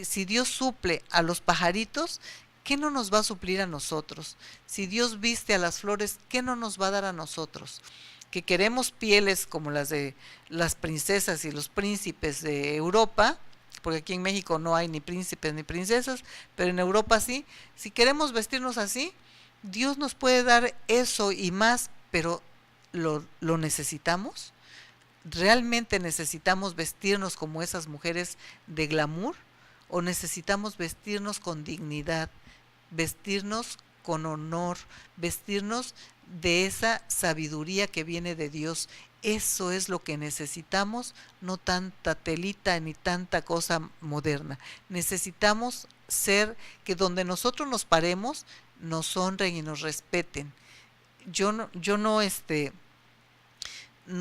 si Dios suple a los pajaritos ¿qué no nos va a suplir a nosotros? Si Dios viste a las flores, ¿qué no nos va a dar a nosotros? Que queremos pieles como las de las princesas y los príncipes de Europa, porque aquí en México no hay ni príncipes ni princesas, pero en Europa sí. Si queremos vestirnos así, Dios nos puede dar eso y más, pero ¿lo necesitamos? ¿Realmente necesitamos vestirnos como esas mujeres de glamour? ¿O necesitamos vestirnos con dignidad, vestirnos con honor, vestirnos de esa sabiduría que viene de Dios? Eso es lo que necesitamos, no tanta telita ni tanta cosa moderna. Necesitamos ser que donde nosotros nos paremos, nos honren y nos respeten. Yo no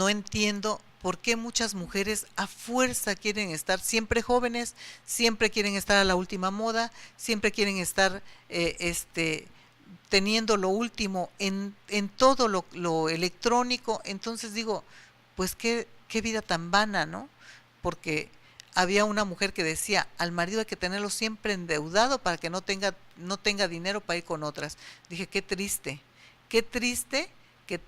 entiendo por qué muchas mujeres a fuerza quieren estar siempre jóvenes, siempre quieren estar a la última moda, siempre quieren estar teniendo lo último en todo lo electrónico. Entonces digo, pues qué vida tan vana, ¿no? Porque había una mujer que decía, al marido hay que tenerlo siempre endeudado para que no tenga dinero para ir con otras. Dije, qué triste que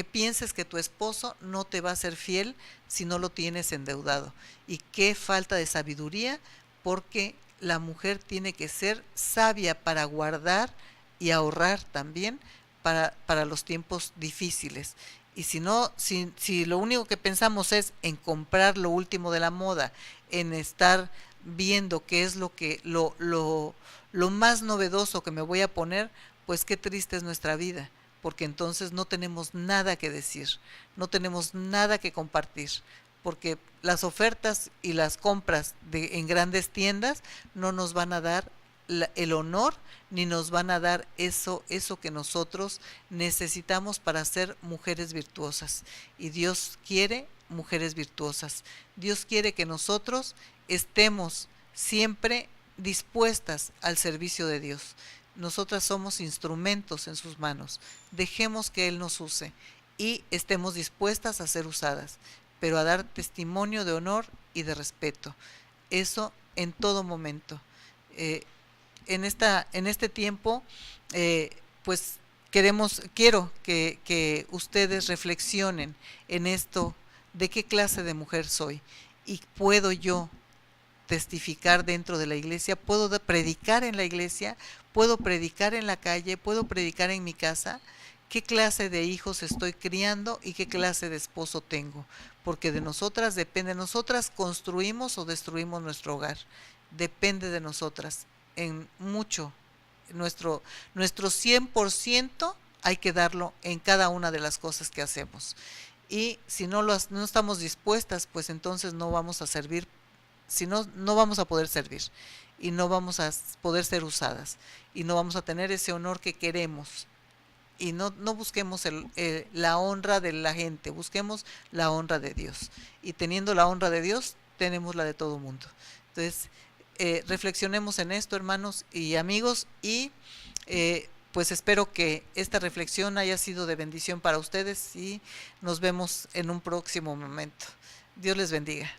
pienses que tu esposo no te va a ser fiel si no lo tienes endeudado. Y qué falta de sabiduría, porque la mujer tiene que ser sabia para guardar y ahorrar también para los tiempos difíciles. Y si lo único que pensamos es en comprar lo último de la moda, en estar viendo qué es lo más novedoso que me voy a poner, pues qué triste es nuestra vida, porque entonces no tenemos nada que decir, no tenemos nada que compartir, porque las ofertas y las compras en grandes tiendas no nos van a dar el honor, ni nos van a dar eso que nosotros necesitamos para ser mujeres virtuosas. Y Dios quiere mujeres virtuosas. Dios quiere que nosotros estemos siempre dispuestas al servicio de Dios. Nosotras somos instrumentos en sus manos. Dejemos que Él nos use y estemos dispuestas a ser usadas, pero a dar testimonio de honor y de respeto. Eso en todo momento. En este tiempo, pues quiero que ustedes reflexionen en esto, de qué clase de mujer soy, y puedo yo testificar dentro de la iglesia, puedo predicar en la iglesia, puedo predicar en la calle, puedo predicar en mi casa, qué clase de hijos estoy criando y qué clase de esposo tengo, porque de nosotras depende. Nosotras construimos o destruimos nuestro hogar, depende de nosotras en mucho. Nuestro 100% hay que darlo en cada una de las cosas que hacemos, y si no estamos dispuestas, pues entonces no vamos a servir. Si no vamos a poder servir, y no vamos a poder ser usadas, y no vamos a tener ese honor que queremos. Y no busquemos la honra de la gente, busquemos la honra de Dios. Y teniendo la honra de Dios, tenemos la de todo mundo. Entonces, reflexionemos en esto, hermanos y amigos, y pues espero que esta reflexión haya sido de bendición para ustedes, y nos vemos en un próximo momento. Dios les bendiga.